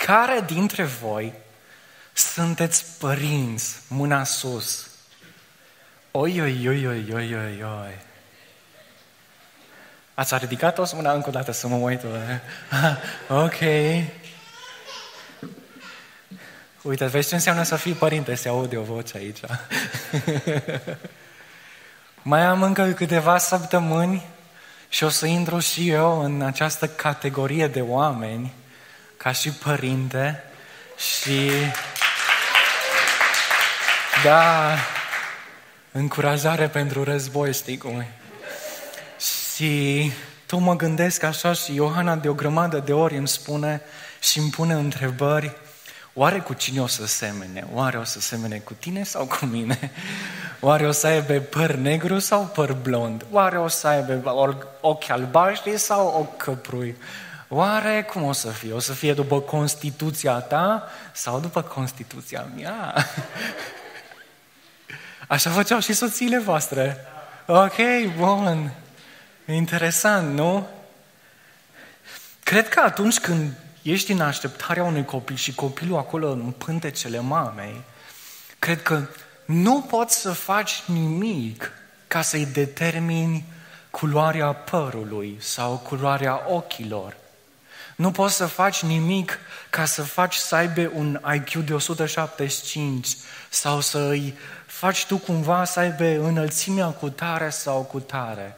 Care dintre voi sunteți părinți? Mâna sus. Oi, oi, oi, oi, oi, oi, oi. Ați ridicat-o mâna încă o dată să mă uit? Ok. Uite, vezi ce înseamnă să fii părinte? Se aude o voce aici. Mai am încă câteva săptămâni și o să intru și eu în această categorie de oameni ca și părinte și da, încurajare pentru război, știi cum e. Și tot mă gândesc așa și Iohana de o grămadă de ori îmi spune și îmi pune întrebări. Oare cu cine o să semene? Oare o să semene cu tine sau cu mine? Oare o să aibă păr negru sau păr blond? Oare o să aibă ochi albaștri sau ochi căprui? Oare cum o să fie? O să fie după Constituția ta sau după Constituția mea? Așa făceau și soțiile voastre. Ok, bun. Interesant, nu? Cred că atunci când ești în așteptarea unui copil și copilul acolo în pântecele mamei, cred că nu poți să faci nimic ca să-i determini culoarea părului sau culoarea ochilor. Nu poți să faci nimic ca să faci să aibă un IQ de 175 sau să-i faci tu cumva să aibă înălțimea cu tare sau cu tare.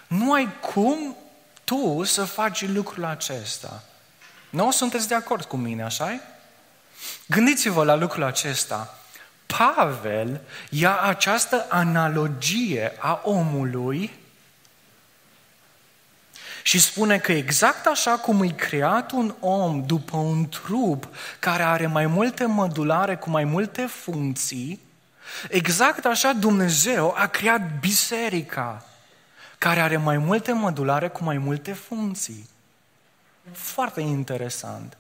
Nu ai cum tu să faci lucrul acesta. Nu sunteți de acord cu mine, așa-i? Gândiți-vă la lucrul acesta. Pavel ia această analogie a omului și spune că exact așa cum e creat un om după un trup care are mai multe mădulare cu mai multe funcții, exact așa Dumnezeu a creat biserica care are mai multe mădulare cu mai multe funcții. Foarte interesant.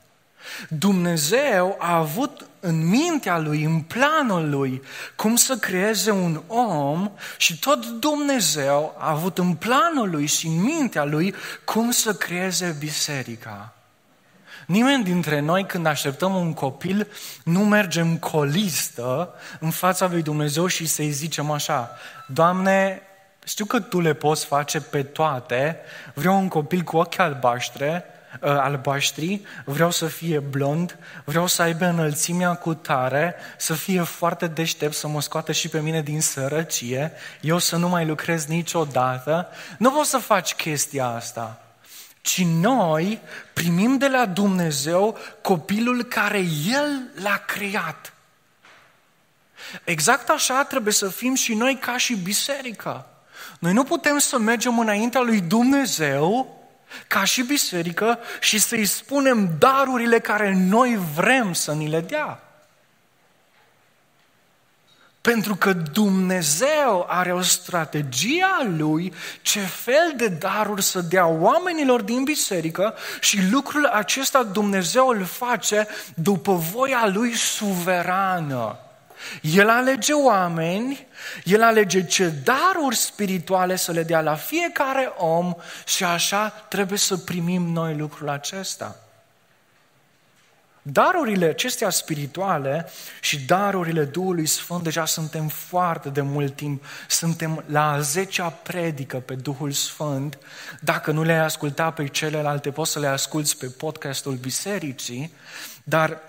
Dumnezeu a avut în mintea lui, în planul lui, cum să creeze un om și tot Dumnezeu a avut în planul lui și în mintea lui cum să creeze biserica. Nimeni dintre noi, când așteptăm un copil, nu mergem cu o listă în fața lui Dumnezeu și să-i zicem așa: Doamne, știu că Tu le poți face pe toate, vreau un copil cu ochi albaștri, vreau să fie blond, vreau să aibă înălțimea cu tare, să fie foarte deștept, să mă scoată și pe mine din sărăcie, eu să nu mai lucrez niciodată. Nu poți să faci chestia asta. Ci noi primim de la Dumnezeu copilul care El l-a creat. Exact așa trebuie să fim și noi ca și biserică. Noi nu putem să mergem înaintea lui Dumnezeu ca și biserică și să-i spunem darurile care noi vrem să ni le dea. Pentru că Dumnezeu are o strategie a Lui ce fel de daruri să dea oamenilor din biserică și lucrul acesta Dumnezeu îl face după voia Lui suverană. El alege oameni, El alege ce daruri spirituale să le dea la fiecare om și așa trebuie să primim noi lucrul acesta. Darurile acestea spirituale și darurile Duhului Sfânt, deja suntem foarte de mult timp, suntem la a 10-a predică pe Duhul Sfânt. Dacă nu le-ai ascultat pe celelalte, poți să le asculți pe podcastul bisericii, dar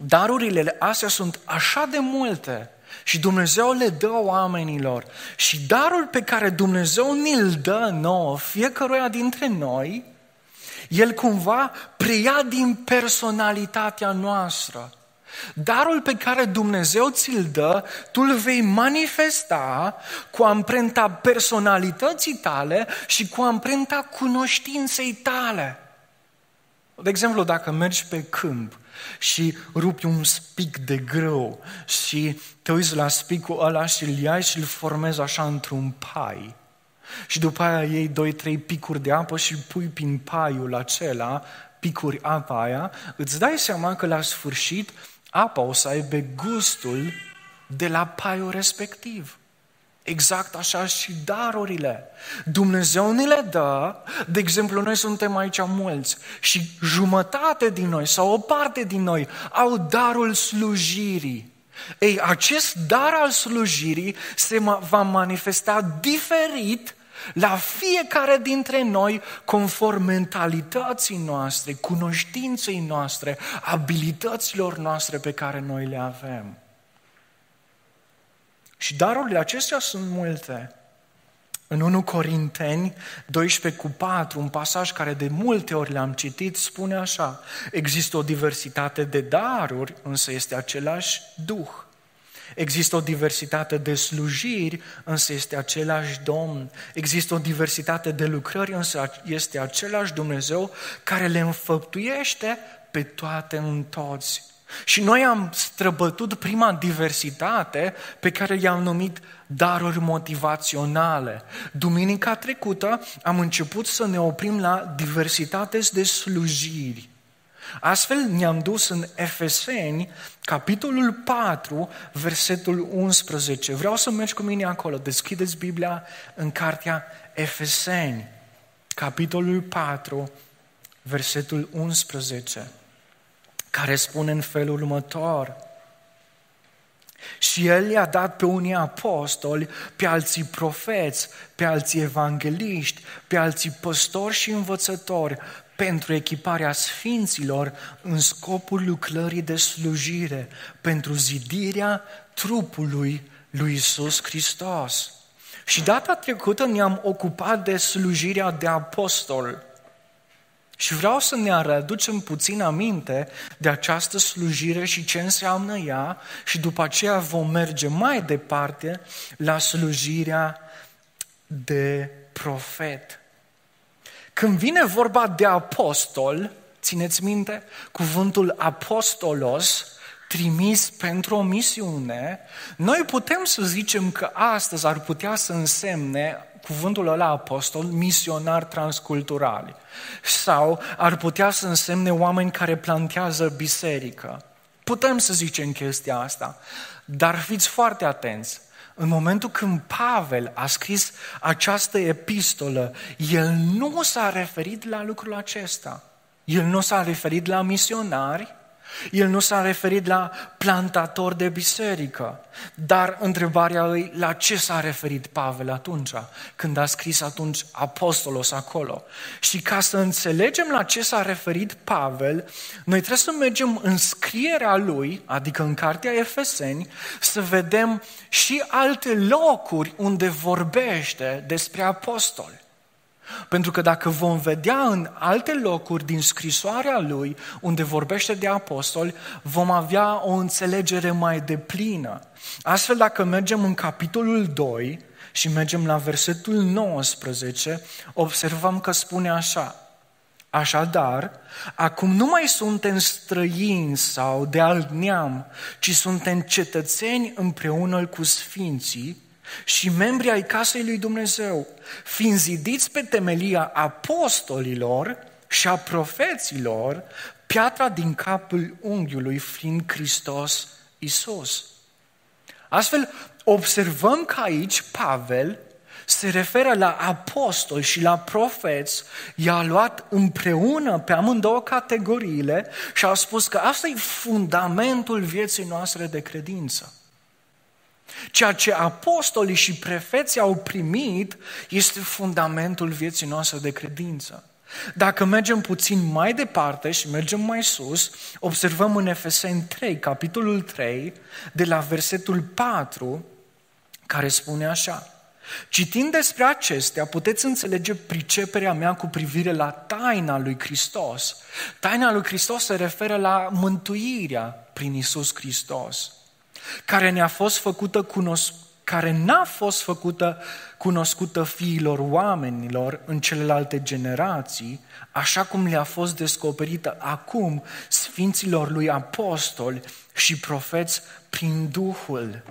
darurile astea sunt așa de multe și Dumnezeu le dă oamenilor. Și darul pe care Dumnezeu ni-l dă nouă, fiecăruia dintre noi, El cumva preia din personalitatea noastră. Darul pe care Dumnezeu ți-l dă, tu îl vei manifesta cu amprenta personalității tale și cu amprenta cunoștinței tale. De exemplu, dacă mergi pe câmp și rupi un spic de grâu și te uiți la spicul ăla și îl iai și îl formezi așa într-un pai. Și după aia iei 2-3 picuri de apă și pui prin paiul acela, picuri apa aia, îți dai seama că la sfârșit apa o să aibă gustul de la paiul respectiv. Exact așa și darurile. Dumnezeu ne le dă, de exemplu, noi suntem aici mulți și jumătate din noi sau o parte din noi au darul slujirii. Ei, acest dar al slujirii se va manifesta diferit la fiecare dintre noi conform mentalității noastre, cunoștinței noastre, abilităților noastre pe care noi le avem. Și darurile acestea sunt multe. În 1 Corinteni 12:4, un pasaj care de multe ori l-am citit, spune așa: există o diversitate de daruri, însă este același Duh. Există o diversitate de slujiri, însă este același Domn. Există o diversitate de lucrări, însă este același Dumnezeu care le înfăptuiește pe toate în toți. Și noi am străbătut prima diversitate pe care i-am numit daruri motivaționale. Duminica trecută am început să ne oprim la diversitate de slujiri. Astfel ne-am dus în Efeseni, capitolul 4, versetul 11. Vreau să mergi cu mine acolo. Deschideți Biblia în cartea Efeseni, capitolul 4, versetul 11, care spune în felul următor: și El i-a dat pe unii apostoli, pe alții profeți, pe alții evangeliști, pe alții păstori și învățători, pentru echiparea sfinților în scopul lucrării de slujire, pentru zidirea trupului lui Iisus Hristos. Și data trecută ne-am ocupat de slujirea de apostol. Și vreau să ne readucem puțin aminte de această slujire și ce înseamnă ea și după aceea vom merge mai departe la slujirea de profet. Când vine vorba de apostol, țineți minte, cuvântul apostolos, trimis pentru o misiune, noi putem să zicem că astăzi ar putea să însemne cuvântul ăla apostol, misionari transculturali. Sau ar putea să însemne oameni care plantează biserică. Putem să zicem chestia asta, dar fiți foarte atenți. În momentul când Pavel a scris această epistolă, el nu s-a referit la lucrul acesta. El nu s-a referit la misionari, el nu s-a referit la plantatori de biserică. Dar întrebarea e, la ce s-a referit Pavel atunci, când a scris atunci apostolos acolo? Și ca să înțelegem la ce s-a referit Pavel, noi trebuie să mergem în scrierea lui, adică în cartea Efeseni, să vedem și alte locuri unde vorbește despre apostoli. Pentru că dacă vom vedea în alte locuri din scrisoarea lui, unde vorbește de apostoli, vom avea o înțelegere mai deplină. Astfel, dacă mergem în capitolul 2 și mergem la versetul 19, observăm că spune așa: așadar, acum nu mai suntem străini sau de alt neam, ci suntem cetățeni împreună cu sfinții și membri ai casei lui Dumnezeu, fiind zidiți pe temelia apostolilor și a profeților, piatra din capul unghiului fiind Hristos Iisus. Astfel, observăm că aici Pavel se referă la apostoli și la profeți, i-a luat împreună pe amândouă categoriile și a spus că asta e fundamentul vieții noastre de credință. Ceea ce apostolii și profeții au primit este fundamentul vieții noastre de credință. Dacă mergem puțin mai departe și mergem mai sus, observăm în Efeseni 3, capitolul 3, de la versetul 4, care spune așa: citind despre acestea, puteți înțelege priceperea mea cu privire la taina lui Hristos. Taina lui Hristos se referă la mântuirea prin Iisus Hristos, care ne-a fost făcută care n-a fost făcută cunoscută fiilor oamenilor în celelalte generații, așa cum le-a fost descoperită acum sfinților lui apostoli și profeți prin Duhul.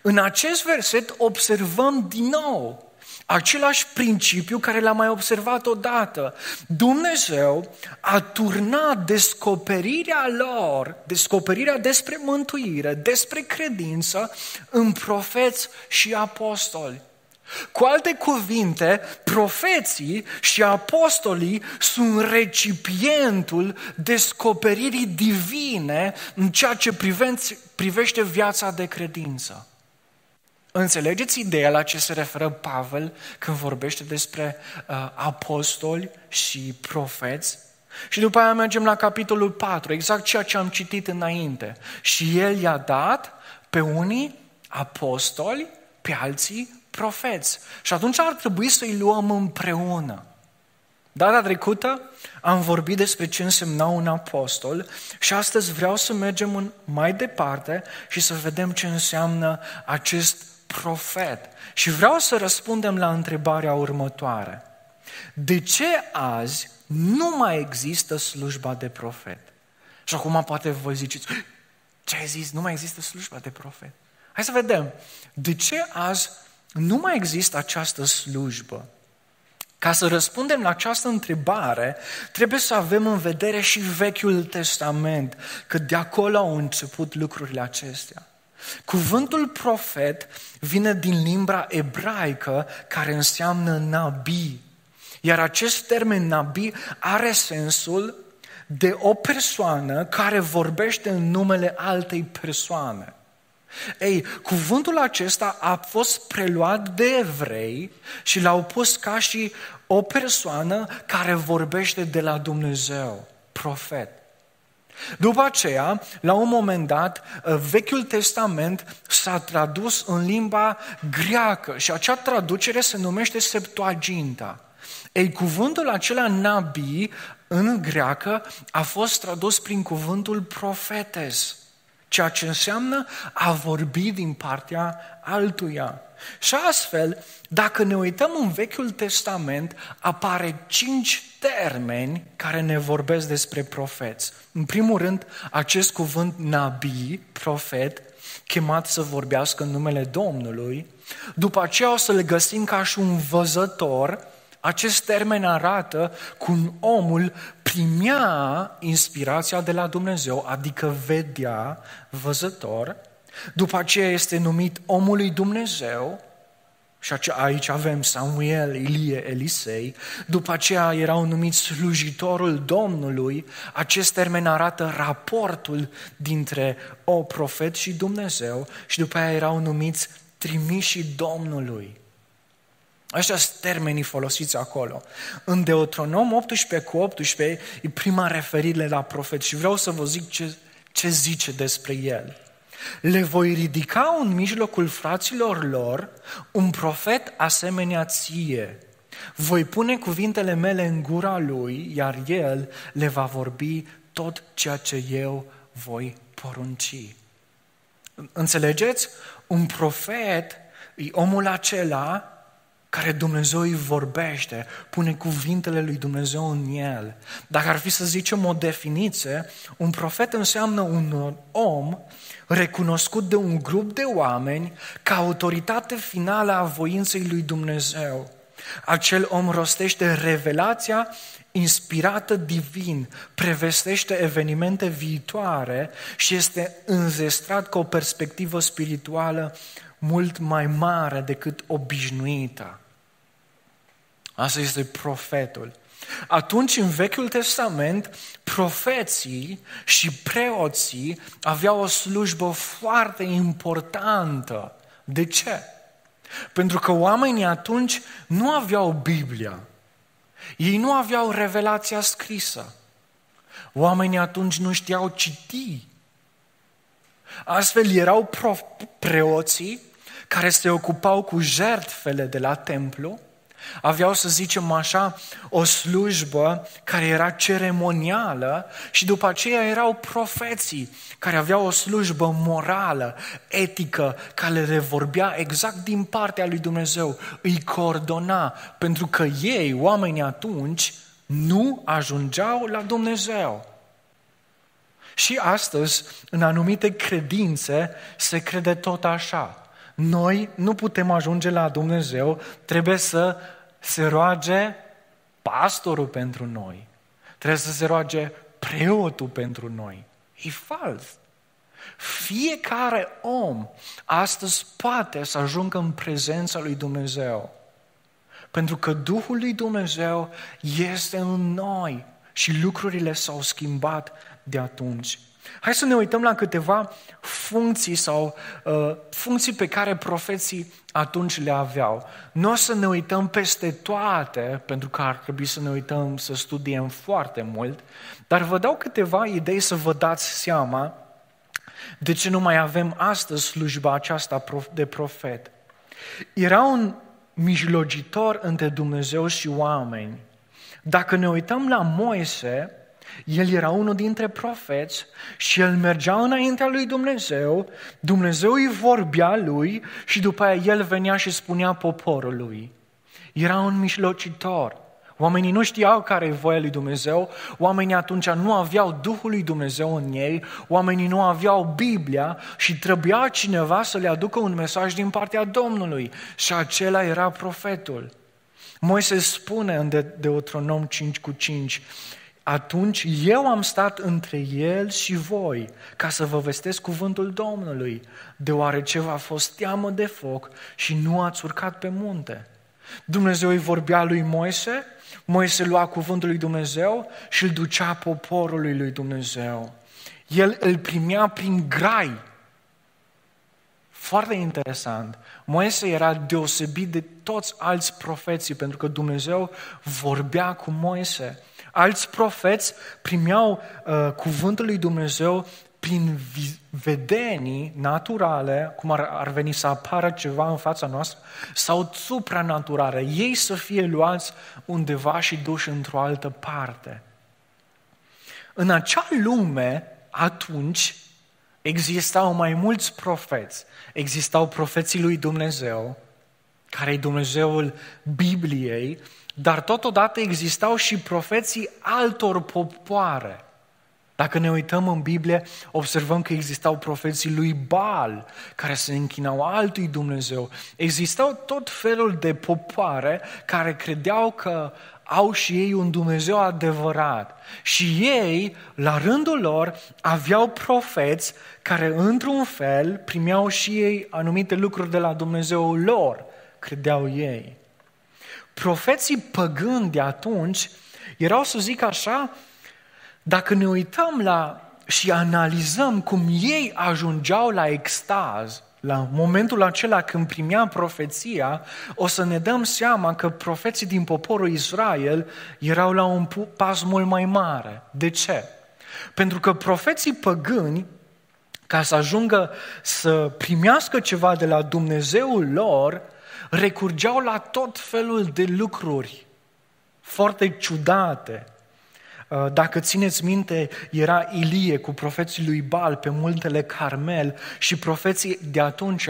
În acest verset observăm din nou același principiu care l-am mai observat odată. Dumnezeu a turnat descoperirea lor, descoperirea despre mântuire, despre credință, în profeți și apostoli. Cu alte cuvinte, profeții și apostolii sunt recipientul descoperirii divine în ceea ce privește viața de credință. Înțelegeți ideea la ce se referă Pavel când vorbește despre apostoli și profeți? Și după aia mergem la capitolul 4, exact ceea ce am citit înainte. Și el i-a dat pe unii apostoli, pe alții profeți. Și atunci ar trebui să-i luăm împreună. Data trecută am vorbit despre ce însemna un apostol și astăzi vreau să mergem mai departe și să vedem ce înseamnă acest profet. Și vreau să răspundem la întrebarea următoare. De ce azi nu mai există slujba de profet? Și acum poate voi ziceți, ce ai zis? Nu mai există slujba de profet. Hai să vedem. De ce azi nu mai există această slujbă? Ca să răspundem la această întrebare, trebuie să avem în vedere și Vechiul Testament, că de acolo au început lucrurile acestea. Cuvântul profet vine din limba ebraică care înseamnă nabi, iar acest termen nabi are sensul de o persoană care vorbește în numele altei persoane. Ei, cuvântul acesta a fost preluat de evrei și l-au pus ca și o persoană care vorbește de la Dumnezeu, profet. După aceea, la un moment dat, Vechiul Testament s-a tradus în limba greacă și acea traducere se numește Septuaginta. Ei, cuvântul acela nabi în greacă a fost tradus prin cuvântul profetes, ceea ce înseamnă a vorbi din partea altuia. Și astfel, dacă ne uităm în Vechiul Testament, apare 5 termeni care ne vorbesc despre profeți. În primul rând, acest cuvânt nabi, profet, chemat să vorbească în numele Domnului. După aceea o să le găsim ca și un văzător. Acest termen arată cum omul primea inspirația de la Dumnezeu, adică vedea, văzător. După aceea este numit omul lui Dumnezeu, și aici avem Samuel, Ilie, Elisei. După aceea erau numiți slujitorul Domnului. Acest termen arată raportul dintre o profet și Dumnezeu. Și după aceea erau numiți trimișii Domnului. Aștia sunt termenii folosiți acolo. În Deuteronom 18:18 e prima referire la profet și vreau să vă zic ce zice despre el. Le voi ridica în mijlocul fraților lor un profet asemenea ție. Voi pune cuvintele mele în gura lui, iar el le va vorbi tot ceea ce eu voi porunci. Înțelegeți? Un profet e omul acela care Dumnezeu îi vorbește, pune cuvintele lui Dumnezeu în el. Dacă ar fi să zicem o definiție, un profet înseamnă un om recunoscut de un grup de oameni ca autoritate finală a voinței lui Dumnezeu. Acel om rostește revelația inspirată divin, prevestește evenimente viitoare și este înzestrat cu o perspectivă spirituală mult mai mare decât obișnuită. Asta este profetul. Atunci, în Vechiul Testament, profeții și preoții aveau o slujbă foarte importantă. De ce? Pentru că oamenii atunci nu aveau Biblia. Ei nu aveau revelația scrisă. Oamenii atunci nu știau citi. Astfel erau preoții care se ocupau cu jertfele de la templu, aveau, să zicem așa, o slujbă care era ceremonială și după aceea erau profeții care aveau o slujbă morală, etică, care le vorbea exact din partea lui Dumnezeu, îi coordona, pentru că ei, oamenii atunci, nu ajungeau la Dumnezeu. Și astăzi, în anumite credințe, se crede tot așa. Noi nu putem ajunge la Dumnezeu, trebuie să se roage pastorul pentru noi. Trebuie să se roage preotul pentru noi. E fals. Fiecare om astăzi poate să ajungă în prezența lui Dumnezeu. Pentru că Duhul lui Dumnezeu este în noi și lucrurile s-au schimbat de atunci. Hai să ne uităm la câteva funcții sau funcții pe care profeții atunci le aveau. Nu o să ne uităm peste toate, pentru că ar trebui să ne uităm, să studiem foarte mult, dar vă dau câteva idei să vă dați seama de ce nu mai avem astăzi slujba aceasta de profet. Era un mijlocitor între Dumnezeu și oameni. Dacă ne uităm la Moise, el era unul dintre profeți și el mergea înaintea lui Dumnezeu, Dumnezeu îi vorbea lui și după aia el venea și spunea poporului. Era un mijlocitor. Oamenii nu știau care e voia lui Dumnezeu, oamenii atunci nu aveau Duhul lui Dumnezeu în ei, oamenii nu aveau Biblia și trebuia cineva să le aducă un mesaj din partea Domnului și acela era profetul. Moise spune în Deuteronom 5:5, atunci eu am stat între el și voi ca să vă vestesc cuvântul Domnului, deoarece v-a fost teamă de foc și nu ați urcat pe munte. Dumnezeu îi vorbea lui Moise, Moise lua cuvântul lui Dumnezeu și îl ducea poporului lui Dumnezeu. El îl primea prin grai. Foarte interesant. Moise era deosebit de toți alți profeții pentru că Dumnezeu vorbea cu Moise. Alți profeți primeau cuvântul lui Dumnezeu prin vedenii naturale, cum ar veni să apară ceva în fața noastră, sau supranaturale, ei să fie luați undeva și duși într-o altă parte. În acea lume, atunci, existau mai mulți profeți. Existau profeții lui Dumnezeu, care e Dumnezeul Bibliei, dar totodată existau și profeții altor popoare. Dacă ne uităm în Biblie, observăm că existau profeții lui Baal, care se închinau altui Dumnezeu. Existau tot felul de popoare care credeau că au și ei un Dumnezeu adevărat. Și ei, la rândul lor, aveau profeți care, într-un fel, primeau și ei anumite lucruri de la Dumnezeul lor, credeau ei. Profeții păgâni de atunci erau, să zic așa, dacă ne uităm și analizăm cum ei ajungeau la extaz, la momentul acela când primeam profeția, o să ne dăm seama că profeții din poporul Israel erau la un pas mult mai mare. De ce? Pentru că profeții păgâni, ca să ajungă să primească ceva de la Dumnezeul lor, recurgeau la tot felul de lucruri foarte ciudate. Dacă țineți minte, era Ilie cu profeții lui Baal pe muntele Carmel și profeții de atunci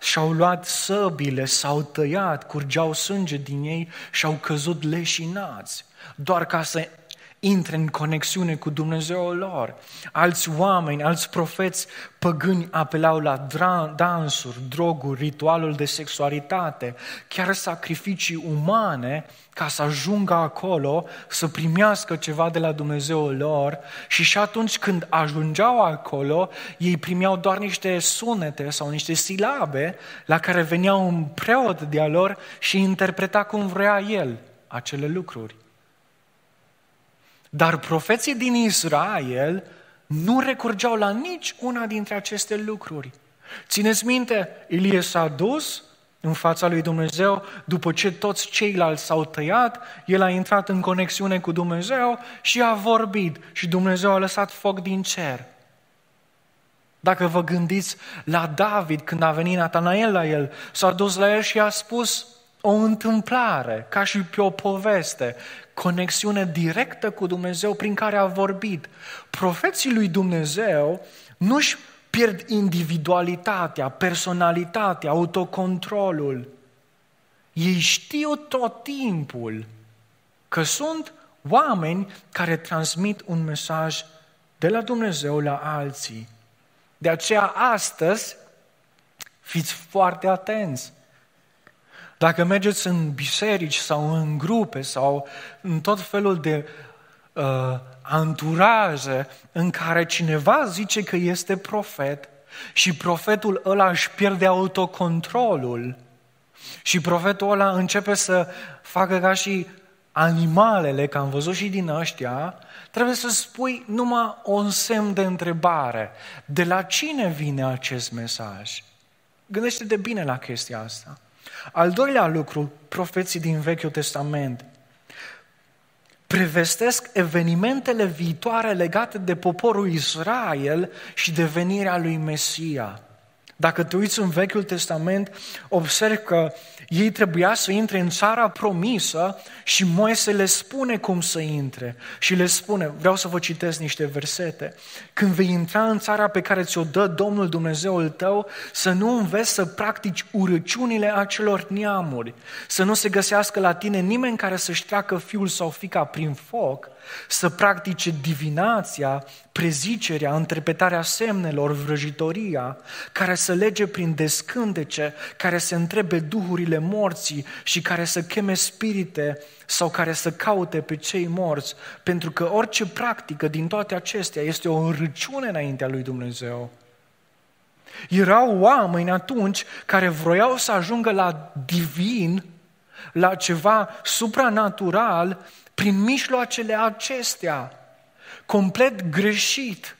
și-au luat săbile, s-au tăiat, curgeau sânge din ei și au căzut leșinați, doar ca să intre în conexiune cu Dumnezeul lor. Alți oameni, alți profeți păgâni apelau la dansuri, droguri, ritualul de sexualitate, chiar sacrificii umane ca să ajungă acolo, să primească ceva de la Dumnezeul lor și atunci când ajungeau acolo, ei primeau doar niște sunete sau niște silabe la care venea un preot de-a lor și interpreta cum vrea el acele lucruri. Dar profeții din Israel nu recurgeau la nici una dintre aceste lucruri. Țineți minte, Ilie s-a dus în fața lui Dumnezeu, după ce toți ceilalți s-au tăiat, el a intrat în conexiune cu Dumnezeu și a vorbit și Dumnezeu a lăsat foc din cer. Dacă vă gândiți la David, când a venit Natanael la el, s-a dus la el și a spus o întâmplare, ca și pe o poveste, conexiune directă cu Dumnezeu prin care a vorbit. Profeții lui Dumnezeu nu-și pierd individualitatea, personalitatea, autocontrolul. Ei știu tot timpul că sunt oameni care transmit un mesaj de la Dumnezeu la alții. De aceea astăzi Fiți foarte atenți. Dacă mergeți în biserici sau în grupe sau în tot felul de anturaje în care cineva zice că este profet și profetul ăla își pierde autocontrolul și profetul ăla începe să facă ca și animalele, că am văzut și din ăștia, trebuie să spui numai un semn de întrebare. De la cine vine acest mesaj? Gândește-te bine la chestia asta. Al doilea lucru, profeții din Vechiul Testament prevestesc evenimentele viitoare legate de poporul Israel și de venirea lui Mesia. Dacă te uiți în Vechiul Testament, observi că ei trebuia să intre în țara promisă și Moise le spune cum să intre. Și le spune, vreau să vă citesc niște versete, când vei intra în țara pe care ți-o dă Domnul Dumnezeul tău, să nu înveți să practici urăciunile acelor neamuri, să nu se găsească la tine nimeni care să-și treacă fiul sau fiica prin foc, să practice divinația, prezicerea, interpretarea semnelor, vrăjitoria, care să lege prin descântece, care să întrebe duhurile morții și care să cheme spirite sau care să caute pe cei morți, pentru că orice practică din toate acestea este o înrăciune înaintea lui Dumnezeu. Erau oameni atunci care vroiau să ajungă la divin, la ceva supranatural, prin mijloacele acestea, complet greșit.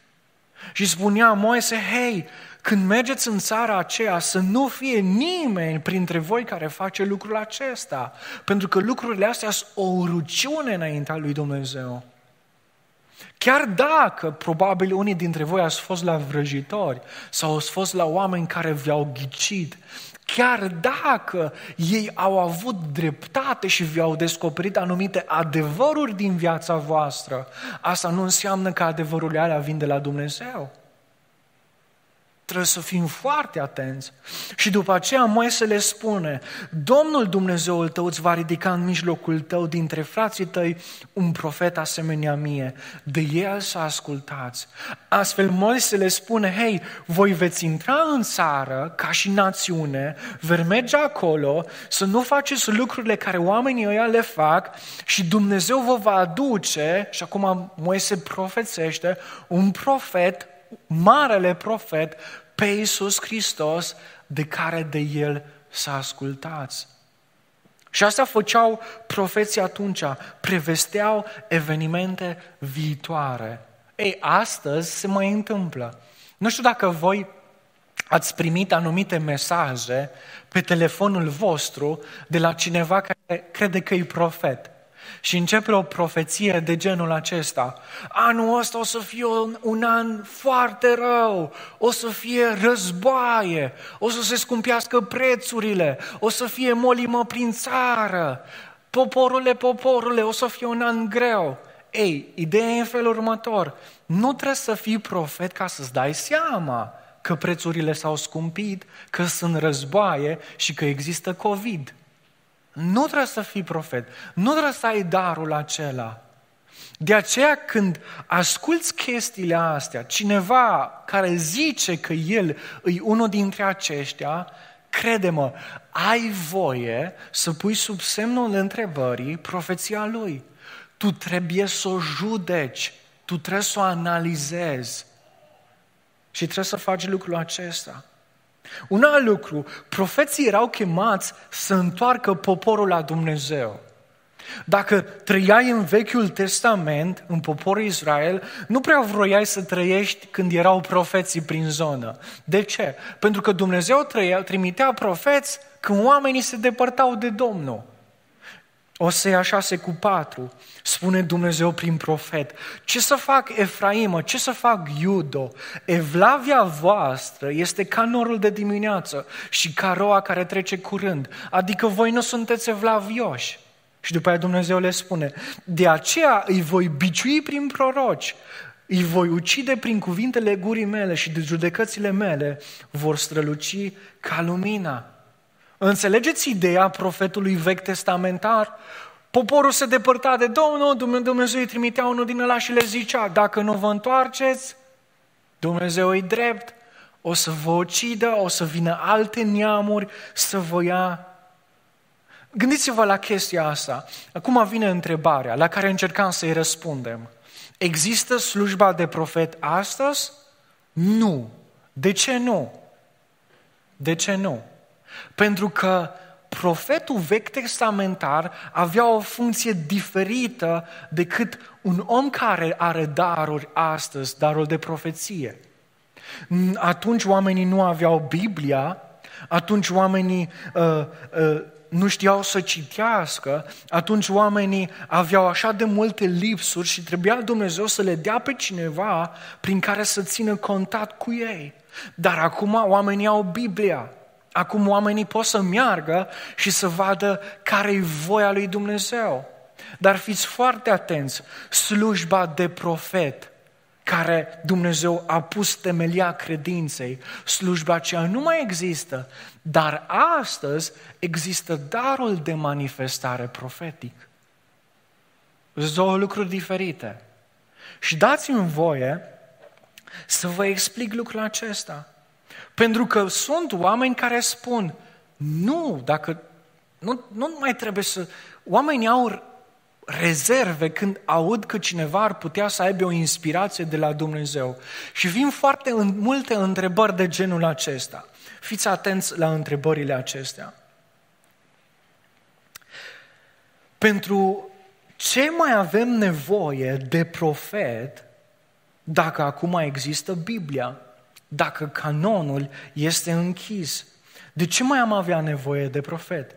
Și spunea Moise, hei, când mergeți în țara aceea, să nu fie nimeni printre voi care face lucrul acesta, pentru că lucrurile astea sunt o ruciune înaintea lui Dumnezeu. Chiar dacă, probabil, unii dintre voi ați fost la vrăjitori sau ați fost la oameni care v-au ghicit, chiar dacă ei au avut dreptate și vi-au descoperit anumite adevăruri din viața voastră, asta nu înseamnă că adevărurile alea vin de la Dumnezeu. Trebuie să fim foarte atenți. Și după aceea Moise le spune, Domnul Dumnezeul tău îți va ridica în mijlocul tău dintre frații tăi un profet asemenea mie, de el să ascultați. Astfel Moise le spune, hei, voi veți intra în țară ca și națiune, veți merge acolo, să nu faceți lucrurile care oamenii ăia le fac și Dumnezeu vă va aduce, și acum Moise profețește, un profet, marele profet, pe Iisus Hristos, de care de El să ascultați. Și asta făceau profeții atunci, prevesteau evenimente viitoare. Ei, astăzi se mai întâmplă. Nu știu dacă voi ați primit anumite mesaje pe telefonul vostru de la cineva care crede că e profet. Și începe o profeție de genul acesta. Anul ăsta o să fie un an foarte rău, o să fie războaie, o să se scumpească prețurile, o să fie molimă prin țară, poporule, o să fie un an greu. Ei, ideea e în felul următor. Nu trebuie să fii profet ca să-ți dai seama că prețurile s-au scumpit, că sunt războaie și că există COVID. Nu trebuie să fii profet, nu trebuie să ai darul acela. De aceea când asculți chestiile astea, cineva care zice că el e unul dintre aceștia, crede-mă, ai voie să pui sub semnul întrebării profeția lui. Tu trebuie să o judeci, tu trebuie să o analizezi și trebuie să faci lucrul acesta. Un alt lucru, profeții erau chemați să întoarcă poporul la Dumnezeu. Dacă trăiai în Vechiul Testament, în poporul Israel, nu prea vroiai să trăiești când erau profeții prin zonă. De ce? Pentru că Dumnezeu trimitea profeți când oamenii se depărtau de Domnul. Osea 6:4 spune Dumnezeu prin profet, ce să fac Efraimă, ce să fac Iudo? Evlavia voastră este ca norul de dimineață și ca roa care trece curând, adică voi nu sunteți evlavioși. Și după aia Dumnezeu le spune, de aceea îi voi biciui prin proroci, îi voi ucide prin cuvintele gurii mele și de judecățile mele vor străluci ca lumina. Înțelegeți ideea profetului vechi testamentar? Poporul se depărta de Domnul, Dumnezeu îi trimitea unul din ăla și le zicea, dacă nu vă întoarceți, Dumnezeu e drept, o să vă ucidă, o să vină alte neamuri să vă ia. Gândiți-vă la chestia asta. Acum vine întrebarea la care încercam să-i răspundem. Există slujba de profet astăzi? Nu. De ce nu? De ce nu? Pentru că profetul vechi testamentar avea o funcție diferită decât un om care are daruri astăzi, darul de profeție. Atunci oamenii nu aveau Biblia, atunci oamenii nu știau să citească, atunci oamenii aveau așa de multe lipsuri și trebuia Dumnezeu să le dea pe cineva prin care să țină contact cu ei. Dar acum oamenii au Biblia. Acum oamenii pot să meargă și să vadă care e voia lui Dumnezeu. Dar fiți foarte atenți, slujba de profet care Dumnezeu a pus temelia credinței, slujba aceea nu mai există, dar astăzi există darul de manifestare profetic. Sunt două lucruri diferite. Și dați-mi voie să vă explic lucrul acesta. Pentru că sunt oameni care spun, nu mai trebuie să. Oamenii au rezerve când aud că cineva ar putea să aibă o inspirație de la Dumnezeu. Și vin foarte multe întrebări de genul acesta. Fiți atenți la întrebările acestea. Pentru ce mai avem nevoie de profet dacă acum există Biblia? Dacă canonul este închis? De ce mai am avea nevoie de profet?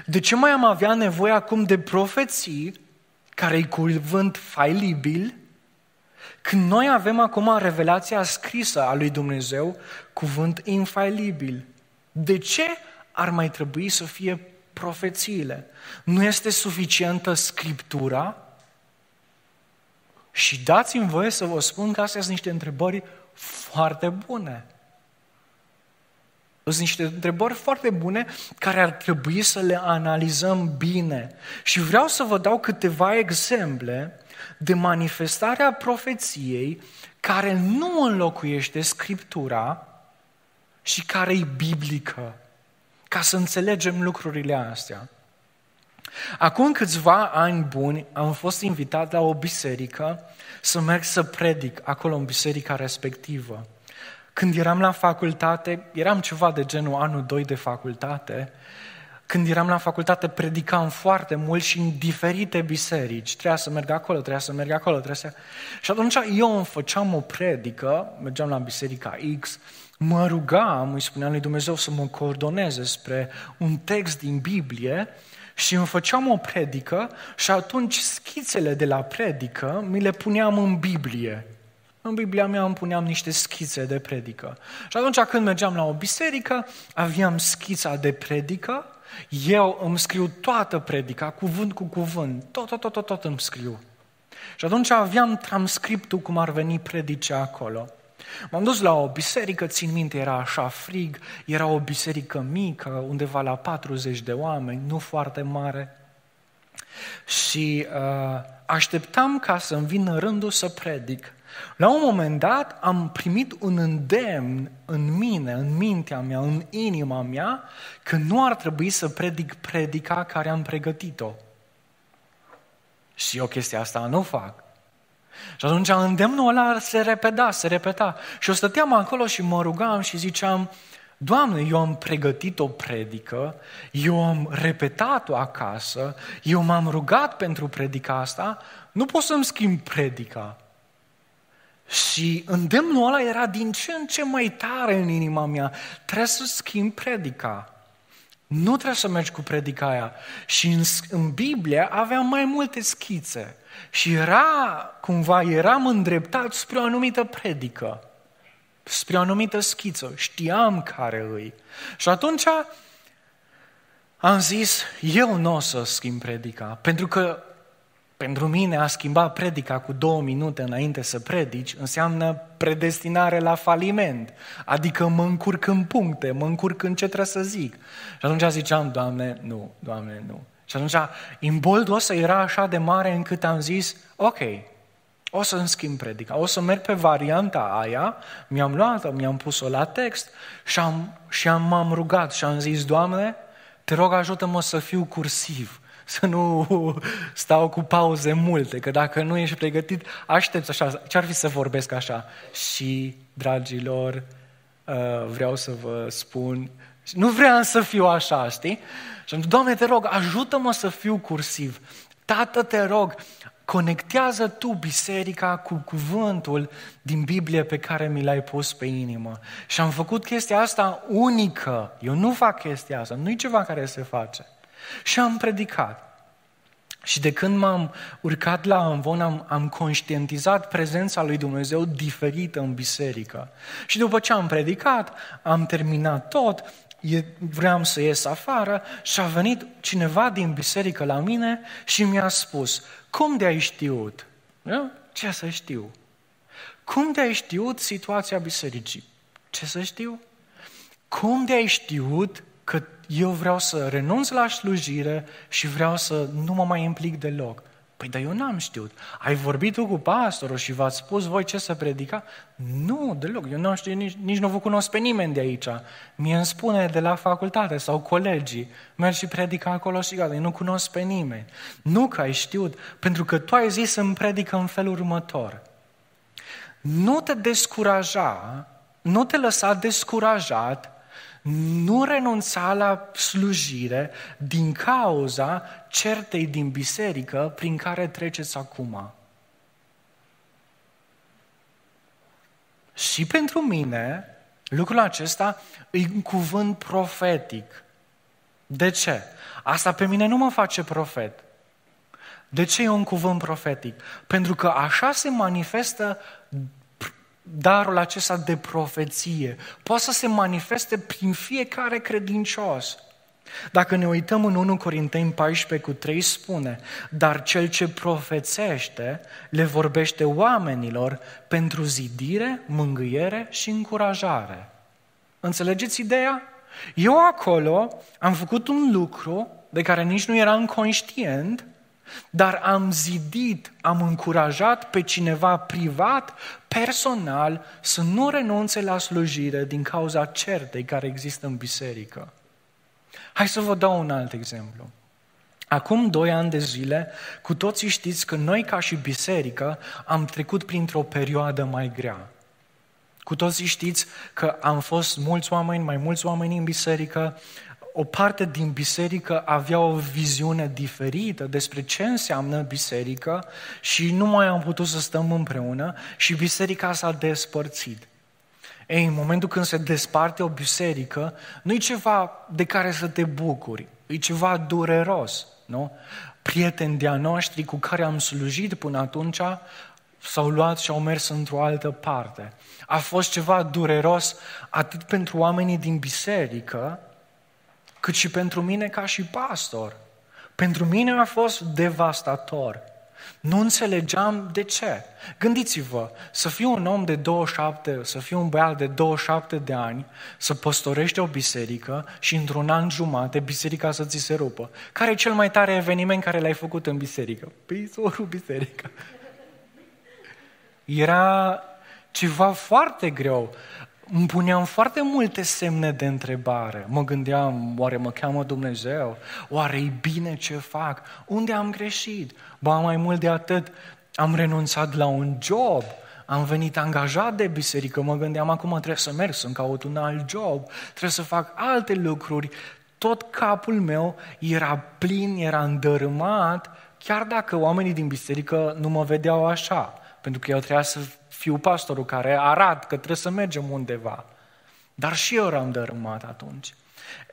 De ce mai am avea nevoie acum de profeții, care e cuvânt failibil, când noi avem acum revelația scrisă a lui Dumnezeu, cuvânt infailibil? De ce ar mai trebui să fie profețiile? Nu este suficientă Scriptura? Și dați-mi voie să vă spun că astea sunt niște întrebări foarte bune. Sunt niște întrebări foarte bune care ar trebui să le analizăm bine. Și vreau să vă dau câteva exemple de manifestarea profeției care nu înlocuiește Scriptura și care e biblică, ca să înțelegem lucrurile astea. Acum câțiva ani buni am fost invitat la o biserică să merg să predic acolo în biserica respectivă. Când eram la facultate, eram ceva de genul anul 2 de facultate, când eram la facultate predicam foarte mult și în diferite biserici. Trebuia să merg acolo, Și atunci eu îmi făceam o predică, mergeam la biserica X, mă rugam, îi spuneam lui Dumnezeu să mă coordoneze spre un text din Biblie și îmi făceam o predică și atunci schițele de la predică mi le puneam în Biblie. În Biblia mea îmi puneam niște schițe de predică. Și atunci când mergeam la o biserică, aveam schița de predică, eu îmi scriu toată predica, cuvânt cu cuvânt, tot îmi scriu. Și atunci aveam transcriptul cum ar veni predicea acolo. M-am dus la o biserică, țin minte, era așa frig, era o biserică mică, undeva la 40 de oameni, nu foarte mare. Și așteptam ca să-mi vină rândul să predic. La un moment dat am primit un îndemn în mine, în mintea mea, în inima mea, că nu ar trebui să predic predica care am pregătit-o. Și eu chestia asta nu fac. Și atunci îndemnul ăla se repeta. Și eu stăteam acolo și mă rugam și ziceam, Doamne, eu am pregătit o predică, eu am repetat-o acasă, eu m-am rugat pentru predica asta, nu pot să-mi schimb predica. Și îndemnul ăla era din ce în ce mai tare în inima mea. Trebuie să schimb predica. Nu trebuie să mergi cu predica aia. Și în Biblie aveam mai multe schițe. Și eram îndreptat spre o anumită predică. Spre o anumită schiță. Știam care îi. Și atunci am zis, eu nu o să schimb predica. Pentru că pentru mine a schimba predica cu 2 minute înainte să predici înseamnă predestinare la faliment. Adică mă încurc în puncte, mă încurc în ce trebuie să zic. Și atunci ziceam, Doamne, nu. Și atunci imboldul ăsta era așa de mare încât am zis, ok, o să-mi schimb predica, o să merg pe varianta aia, mi-am luat-o, mi-am pus-o la text m-am rugat și am zis, Doamne, te rog ajută-mă să fiu cursiv, să nu stau cu pauze multe, că dacă nu ești pregătit, aștepți așa, ce-ar fi să vorbesc așa? Și, dragilor, vreau să vă spun, nu vreau să fiu așa, știi? Și am zis, Doamne, te rog, ajută-mă să fiu cursiv. Tată, te rog, conectează tu biserica cu cuvântul din Biblie pe care mi l-ai pus pe inimă. Și am făcut chestia asta unică. Eu nu fac chestia asta, nu e ceva care se face. Și am predicat. Și de când m-am urcat la amvon, am conștientizat prezența lui Dumnezeu diferită în biserică. Și după ce am predicat, am terminat tot, vreau să ies afară și a venit cineva din biserică la mine și mi-a spus, cum de-ai știut? Ce să știu? Cum de-ai știut situația bisericii? Ce să știu? Cum de-ai știut că eu vreau să renunț la slujire și vreau să nu mă mai implic deloc? Păi, dar eu n-am știut. Ai vorbit tu cu pastorul și v-ați spus voi ce să predica? Nu, deloc. Eu nu știu, nici nu vă cunosc pe nimeni de aici. Mie îmi spune de la facultate sau colegii, mergi și predică acolo și gata, eu nu cunosc pe nimeni. Nu că ai știut, pentru că tu ai zis să-mi predică în felul următor. Nu te descuraja, nu te lăsa descurajat, nu renunța la slujire din cauza certei din biserică prin care treceți acum. Și pentru mine, lucrul acesta e un cuvânt profetic. De ce? Asta pe mine nu mă face profet. De ce e un cuvânt profetic? Pentru că așa se manifestă darul acesta de profeție. Poate să se manifeste prin fiecare credincios. Dacă ne uităm în 1 Corinteni 14:3 spune, dar cel ce profețește le vorbește oamenilor pentru zidire, mângâiere și încurajare. Înțelegeți ideea? Eu acolo am făcut un lucru de care nici nu eram conștient, dar am zidit, am încurajat pe cineva privat, personal, să nu renunțe la slujire din cauza certei care există în biserică. Hai să vă dau un alt exemplu. Acum 2 ani de zile, cu toții știți că noi ca și biserică am trecut printr-o perioadă mai grea. Cu toții știți că am fost mulți oameni, mai mulți oameni în biserică, o parte din biserică avea o viziune diferită despre ce înseamnă biserică și nu mai am putut să stăm împreună și biserica s-a despărțit. Ei, în momentul când se desparte o biserică, nu e ceva de care să te bucuri, e ceva dureros, nu? Prieteni de-a noștri cu care am slujit până atunci s-au luat și au mers într-o altă parte. A fost ceva dureros atât pentru oamenii din biserică, cât și pentru mine ca și pastor. Pentru mine a fost devastator. Nu înțelegeam de ce. Gândiți-vă, să fii un om de 27, să fii un băiat de 27 de ani, să păstorești o biserică și într-un an jumate biserica să ți se rupă. Care e cel mai tare eveniment care l-ai făcut în biserică? Păi să o rup biserica. Era ceva foarte greu. Îmi puneam foarte multe semne de întrebare. Mă gândeam, oare mă cheamă Dumnezeu? Oare e bine ce fac? Unde am greșit? Ba, mai mult de atât, am renunțat la un job, am venit angajat de biserică, mă gândeam, acum trebuie să merg să-mi caut un alt job, trebuie să fac alte lucruri. Tot capul meu era plin, era îndărâmat, chiar dacă oamenii din biserică nu mă vedeau așa, pentru că eu trebuia să fiu pastorul care arată că trebuie să mergem undeva. Dar și eu eram dărâmat atunci.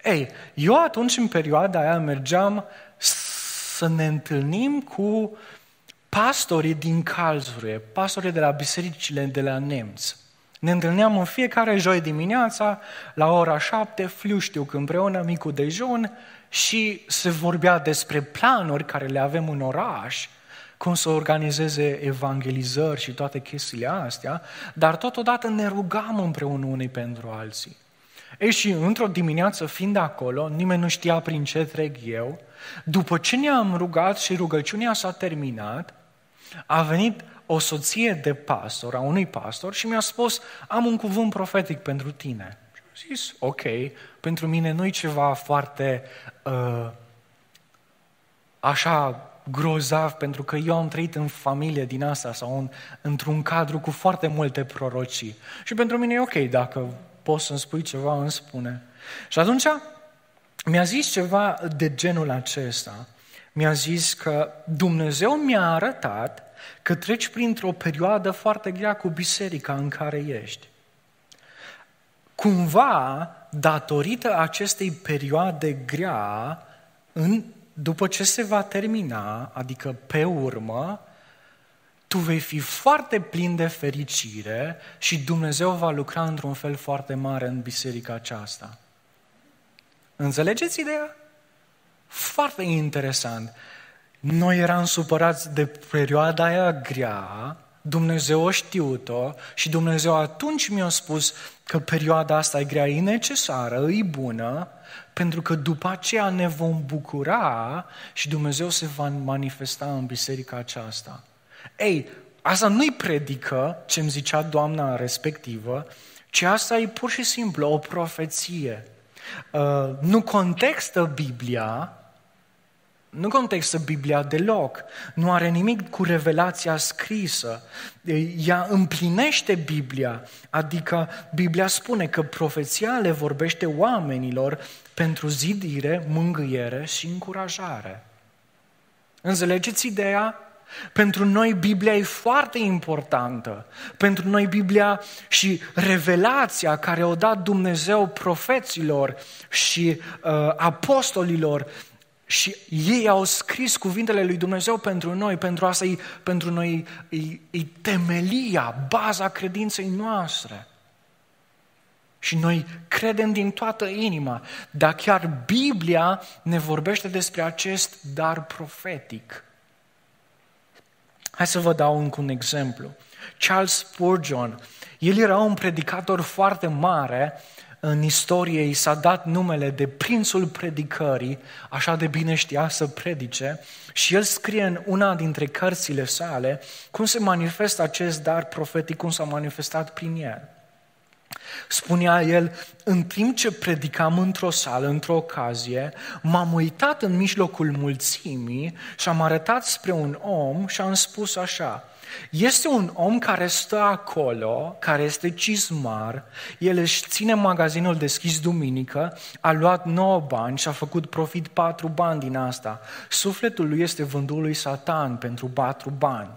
Ei, eu atunci, în perioada aia, mergeam să ne întâlnim cu pastorii din Karlsruhe, pastorii de la bisericile de la nemți. Ne întâlneam în fiecare joi dimineața, la ora 7, Fliuștiuc împreună, micul dejun, și se vorbea despre planuri care le avem în oraș, cum să organizeze evangelizări și toate chestiile astea, dar totodată ne rugam împreună unii pentru alții. Ei, și într-o dimineață, fiind acolo, nimeni nu știa prin ce trec eu, după ce ne-am rugat și rugăciunea s-a terminat, a venit o soție de pastor, a unui pastor, și mi-a spus, am un cuvânt profetic pentru tine. Și am zis, ok, pentru mine nu e ceva foarte așa grozav, pentru că eu am trăit în familie din asta sau într-un cadru cu foarte multe prorocii. Și pentru mine e ok, dacă poți să-mi spui ceva, îmi spune. Și atunci mi-a zis ceva de genul acesta. Mi-a zis că Dumnezeu mi-a arătat că treci printr-o perioadă foarte grea cu biserica în care ești. Cumva, datorită acestei perioade grea, după ce se va termina, adică pe urmă, tu vei fi foarte plin de fericire și Dumnezeu va lucra într-un fel foarte mare în biserica aceasta. Înțelegeți ideea? Foarte interesant. Noi eram supărați de perioada aia grea, Dumnezeu a știut-o și Dumnezeu atunci mi-a spus că perioada asta e grea, e necesară, e bună, pentru că după aceea ne vom bucura și Dumnezeu se va manifesta în biserica aceasta. Ei, asta nu-i predică ce-mi zicea doamna respectivă, ci asta e pur și simplu o profeție. Nu contextă Biblia deloc. Nu are nimic cu revelația scrisă. Ea împlinește Biblia. Adică Biblia spune că profeția le vorbește oamenilor pentru zidire, mângâiere și încurajare. Înțelegeți ideea? Pentru noi Biblia e foarte importantă. Pentru noi Biblia și revelația care o dat Dumnezeu profeților și apostolilor și ei au scris cuvintele lui Dumnezeu pentru noi, pentru noi e temelia, baza credinței noastre. Și noi credem din toată inima, dar chiar Biblia ne vorbește despre acest dar profetic. Hai să vă dau încă un exemplu. Charles Spurgeon, el era un predicator foarte mare în istorie, i s-a dat numele de prințul predicării, așa de bine știa să predice, și el scrie în una dintre cărțile sale cum se manifestă acest dar profetic, cum s-a manifestat prin el. Spunea el, în timp ce predicam într-o sală, într-o ocazie, m-am uitat în mijlocul mulțimii și am arătat spre un om și am spus așa: este un om care stă acolo, care este cizmar, el își ține magazinul deschis duminică, a luat 9 bani și a făcut profit 4 bani din asta. Sufletul lui este vândut lui Satan pentru 4 bani.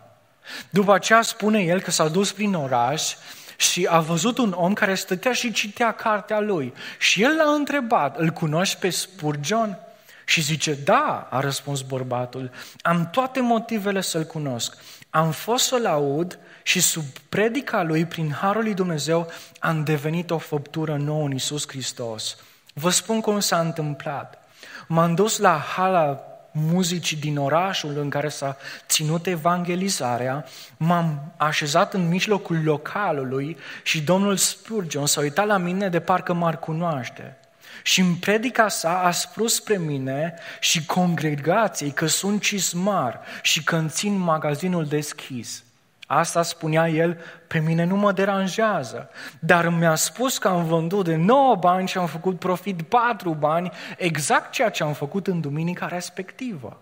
După aceea spune el că s-a dus prin oraș și a văzut un om care stătea și citea cartea lui. Și el l-a întrebat, îl cunoști pe Spurgeon? Și zice, da, a răspuns bărbatul, am toate motivele să-l cunosc. Am fost să-l aud și sub predica lui, prin harul lui Dumnezeu, am devenit o făptură nouă în Iisus Hristos. Vă spun cum s-a întâmplat. M-am dus la hala muzicii din orașul în care s-a ținut evangelizarea, m-am așezat în mijlocul localului și domnul Spurgeon s-a uitat la mine de parcă m-ar cunoaște. Și în predica sa a spus spre mine și congregației că sunt cizmar și că îmi țin magazinul deschis. Asta spunea el, pe mine nu mă deranjează, dar mi-a spus că am vândut de 9 bani și am făcut profit 4 bani, exact ceea ce am făcut în duminica respectivă.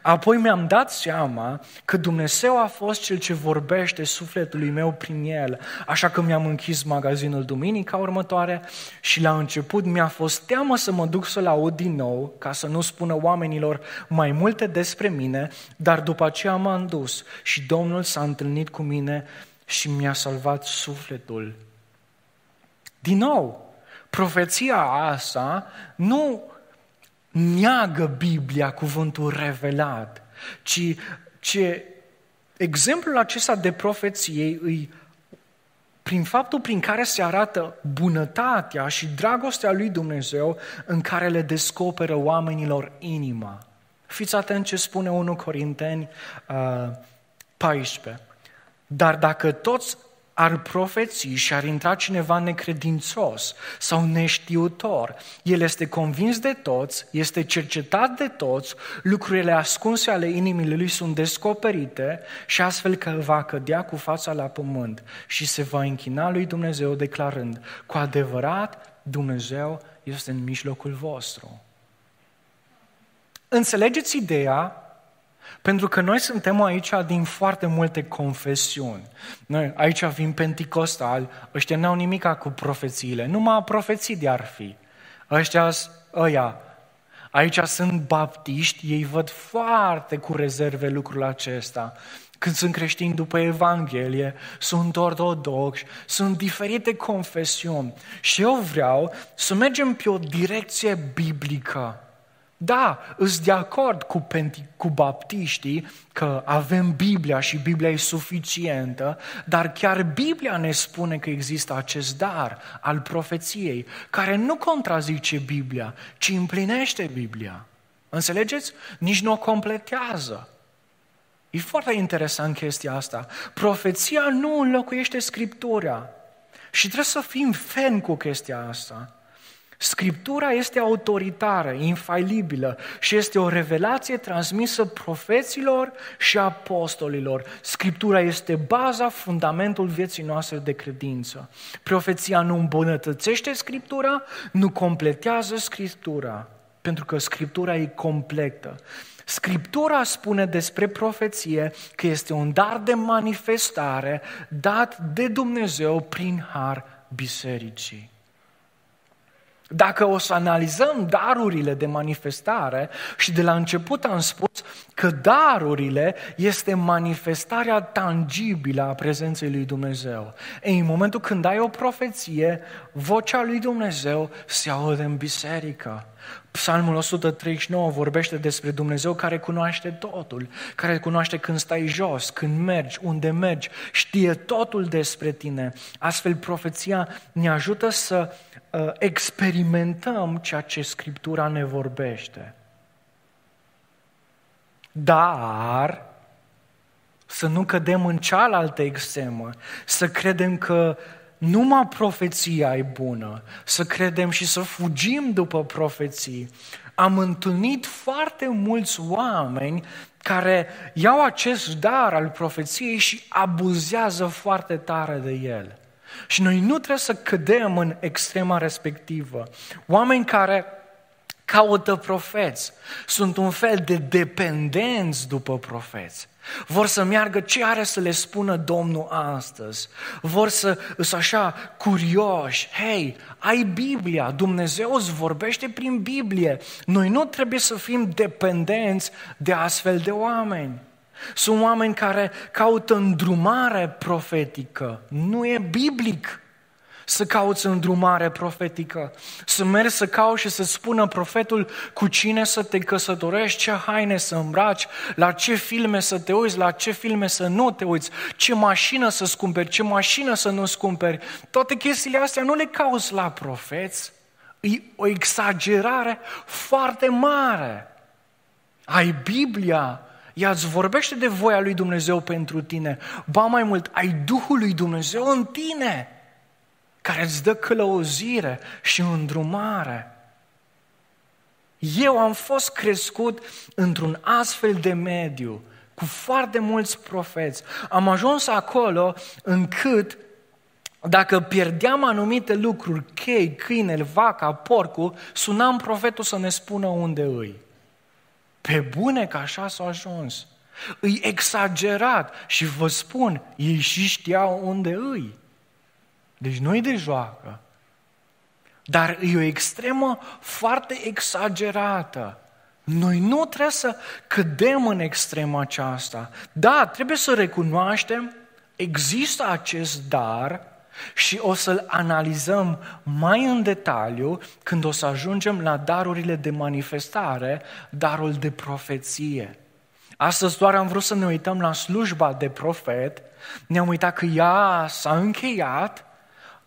Apoi mi-am dat seama că Dumnezeu a fost Cel ce vorbește sufletului meu prin el, așa că mi-am închis magazinul duminica următoare și la început mi-a fost teamă să mă duc să-l aud din nou, ca să nu spună oamenilor mai multe despre mine, dar după aceea m-am dus și Domnul s-a întâlnit cu mine și mi-a salvat sufletul. Din nou, profeția asta nu neagă Biblia, cuvântul revelat, ci exemplul acesta de profeție îi, prin faptul prin care se arată bunătatea și dragostea lui Dumnezeu în care le descoperă oamenilor inima. Fiți atenți ce spune 1 Corinteni 14. Dar dacă toți ar profeți și ar intra cineva necredincios sau neștiutor, el este convins de toți, este cercetat de toți, lucrurile ascunse ale inimii lui sunt descoperite și astfel că va cădea cu fața la pământ și se va închina lui Dumnezeu declarând: cu adevărat Dumnezeu este în mijlocul vostru. Înțelegeți ideea? Pentru că noi suntem aici din foarte multe confesiuni. Noi aici vin penticostali, ăștia n-au nimica cu profețiile, numai profeții de-ar fi. Ăia. Aici sunt baptiști, ei văd foarte cu rezerve lucrul acesta. Când sunt creștini după Evanghelie, sunt ortodoxi, sunt diferite confesiuni. Și eu vreau să mergem pe o direcție biblică. Da, îs de acord cu baptiștii că avem Biblia și Biblia e suficientă, dar chiar Biblia ne spune că există acest dar al profeției, care nu contrazice Biblia, ci împlinește Biblia. Înțelegeți? Nici nu o completează. E foarte interesant chestia asta. Profeția nu înlocuiește Scriptura și trebuie să fim fermi cu chestia asta. Scriptura este autoritară, infailibilă și este o revelație transmisă profeților și apostolilor. Scriptura este baza, fundamentul vieții noastre de credință. Profeția nu îmbunătățește Scriptura, nu completează Scriptura, pentru că Scriptura e completă. Scriptura spune despre profeție că este un dar de manifestare dat de Dumnezeu prin har bisericii. Dacă o să analizăm darurile de manifestare, și de la început am spus că darurile este manifestarea tangibilă a prezenței lui Dumnezeu. În momentul când ai o profeție, vocea lui Dumnezeu se aude în biserică. Psalmul 139 vorbește despre Dumnezeu care cunoaște totul, care cunoaște când stai jos, când mergi, unde mergi, știe totul despre tine. Astfel, profeția ne ajută să experimentăm ceea ce Scriptura ne vorbește. Dar să nu cădem în cealaltă extremă, să credem că numai profeția e bună, să credem și să fugim după profeții. Am întâlnit foarte mulți oameni care iau acest dar al profeției și abuzează foarte tare de el. Și noi nu trebuie să cădem în extrema respectivă. Oameni care caută profeți, sunt un fel de dependenți după profeți. Vor să meargă ce are să le spună Domnul astăzi. Vor să îs așa curioși. Hei, ai Biblia, Dumnezeu îți vorbește prin Biblie. Noi nu trebuie să fim dependenți de astfel de oameni. Sunt oameni care caută îndrumare profetică. Nu e biblic să cauți îndrumare profetică, să mergi să cauți și să spună profetul cu cine să te căsătorești, ce haine să îmbraci, la ce filme să te uiți, la ce filme să nu te uiți, ce mașină să-ți cumperi, ce mașină să nu-ți cumperi. Toate chestiile astea nu le cauți la profeți. E o exagerare foarte mare. Ai Biblia, ea îți vorbește de voia lui Dumnezeu pentru tine. Ba mai mult, ai Duhul lui Dumnezeu în tine, care îți dă călăuzire și îndrumare. Eu am fost crescut într-un astfel de mediu, cu foarte mulți profeți. Am ajuns acolo încât, dacă pierdeam anumite lucruri, chei, câinele, vaca, porcul, sunam profetul să ne spună unde îi. Pe bune că așa s-a ajuns. Îi exagerat și vă spun, ei și știau unde îi. Deci nu-i de joacă. Dar e o extremă foarte exagerată. Noi nu trebuie să cădem în extrema aceasta. Da, trebuie să recunoaștem, există acest dar și o să-l analizăm mai în detaliu când o să ajungem la darurile de manifestare, darul de profeție. Astăzi doar am vrut să ne uităm la slujba de profet, ne-am uitat că ea s-a încheiat,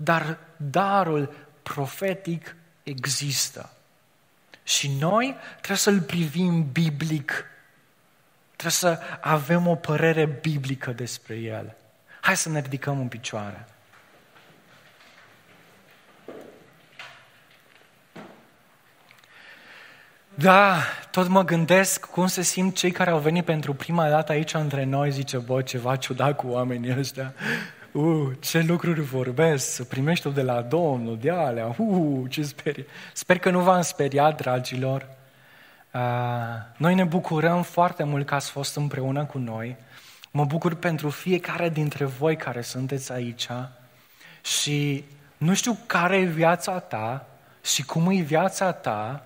dar darul profetic există. Și noi trebuie să-l privim biblic. Trebuie să avem o părere biblică despre el. Hai să ne ridicăm în picioare. Da, tot mă gândesc cum se simt cei care au venit pentru prima dată aici între noi, zice, bă, ceva ciudat cu oamenii ăștia. Ce lucruri vorbesc, să primești-o de la Domnul, de alea, ce sperie. Sper că nu v-am speriat, dragilor. Noi ne bucurăm foarte mult că ați fost împreună cu noi. Mă bucur pentru fiecare dintre voi care sunteți aici și nu știu care e viața ta și cum e viața ta,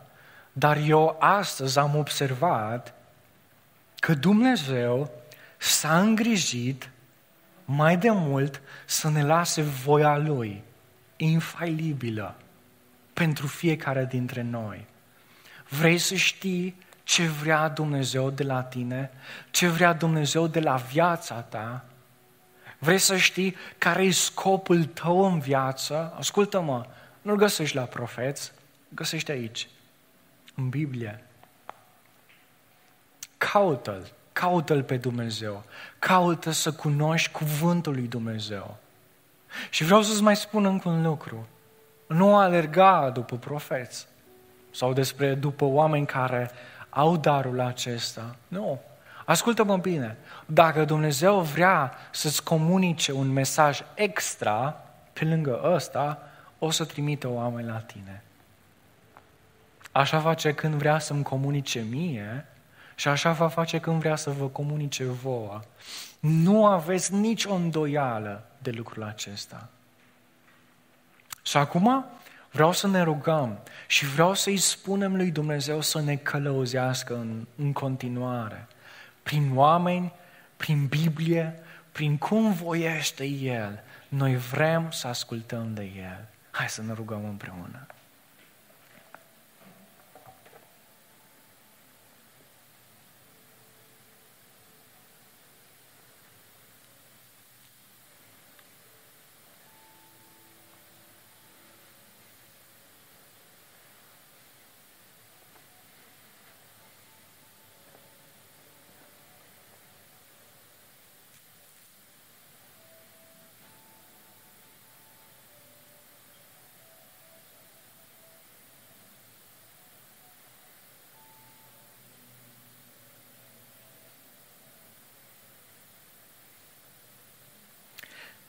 dar eu astăzi am observat că Dumnezeu s-a îngrijit mai de mult să ne lase voia Lui, infailibilă, pentru fiecare dintre noi. Vrei să știi ce vrea Dumnezeu de la tine? Ce vrea Dumnezeu de la viața ta? Vrei să știi care e scopul tău în viață? Ascultă-mă, nu-l găsești la profeți, îl găsești aici, în Biblie. Caută-l, caută-l pe Dumnezeu, caută să cunoști cuvântul lui Dumnezeu. Și vreau să-ți mai spun încă un lucru. Nu alerga după profeți sau după oameni care au darul acesta. Nu. Ascultă-mă bine. Dacă Dumnezeu vrea să-ți comunice un mesaj extra, pe lângă ăsta, o să trimite oameni la tine. Așa face când vrea să-mi comunice mie și așa va face când vrea să vă comunice vouă. Nu aveți nicio îndoială de lucrul acesta. Și acum vreau să ne rugăm și vreau să-i spunem lui Dumnezeu să ne călăuzească în continuare. Prin oameni, prin Biblie, prin cum voiește El. Noi vrem să ascultăm de El. Hai să ne rugăm împreună.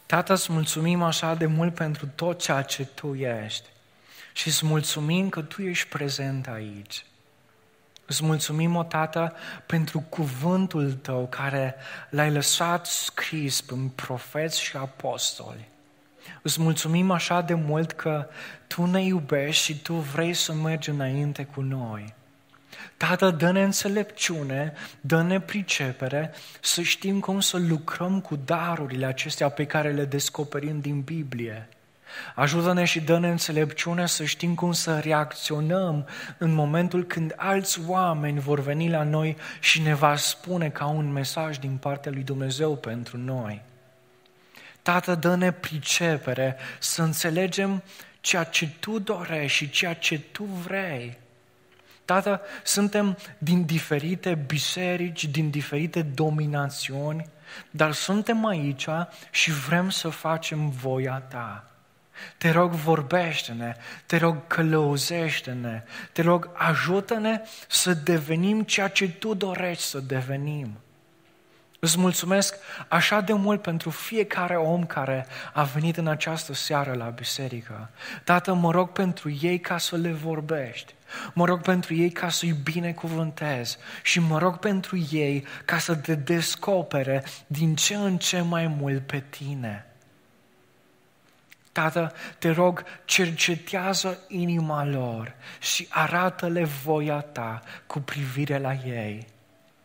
Tată, îți mulțumim așa de mult pentru tot ceea ce Tu ești și îți mulțumim că Tu ești prezent aici. Îți mulțumim, o Tată, pentru cuvântul Tău care l-ai lăsat scris în profeți și apostoli. Îți mulțumim așa de mult că Tu ne iubești și Tu vrei să mergi înainte cu noi. Tată, dă-ne înțelepciune, dă-ne pricepere, să știm cum să lucrăm cu darurile acestea pe care le descoperim din Biblie. Ajută-ne și dă-ne înțelepciune să știm cum să reacționăm în momentul când alți oameni vor veni la noi și ne va spune ca un mesaj din partea lui Dumnezeu pentru noi. Tată, dă-ne pricepere să înțelegem ceea ce Tu dorești și ceea ce Tu vrei. Tată, suntem din diferite biserici, din diferite dominațiuni, dar suntem aici și vrem să facem voia Ta. Te rog, vorbește-ne, te rog, călăuzește-ne, te rog, ajută-ne să devenim ceea ce Tu dorești să devenim. Îți mulțumesc așa de mult pentru fiecare om care a venit în această seară la biserică. Tată, mă rog pentru ei ca să le vorbești. Mă rog pentru ei ca să-i binecuvântezi și mă rog pentru ei ca să te descopere din ce în ce mai mult pe Tine. Tată, te rog, cercetează inima lor și arată-le voia Ta cu privire la ei.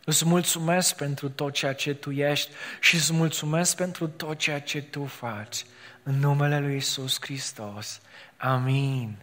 Îți mulțumesc pentru tot ceea ce Tu ești și îți mulțumesc pentru tot ceea ce Tu faci. În numele lui Iisus Hristos. Amin.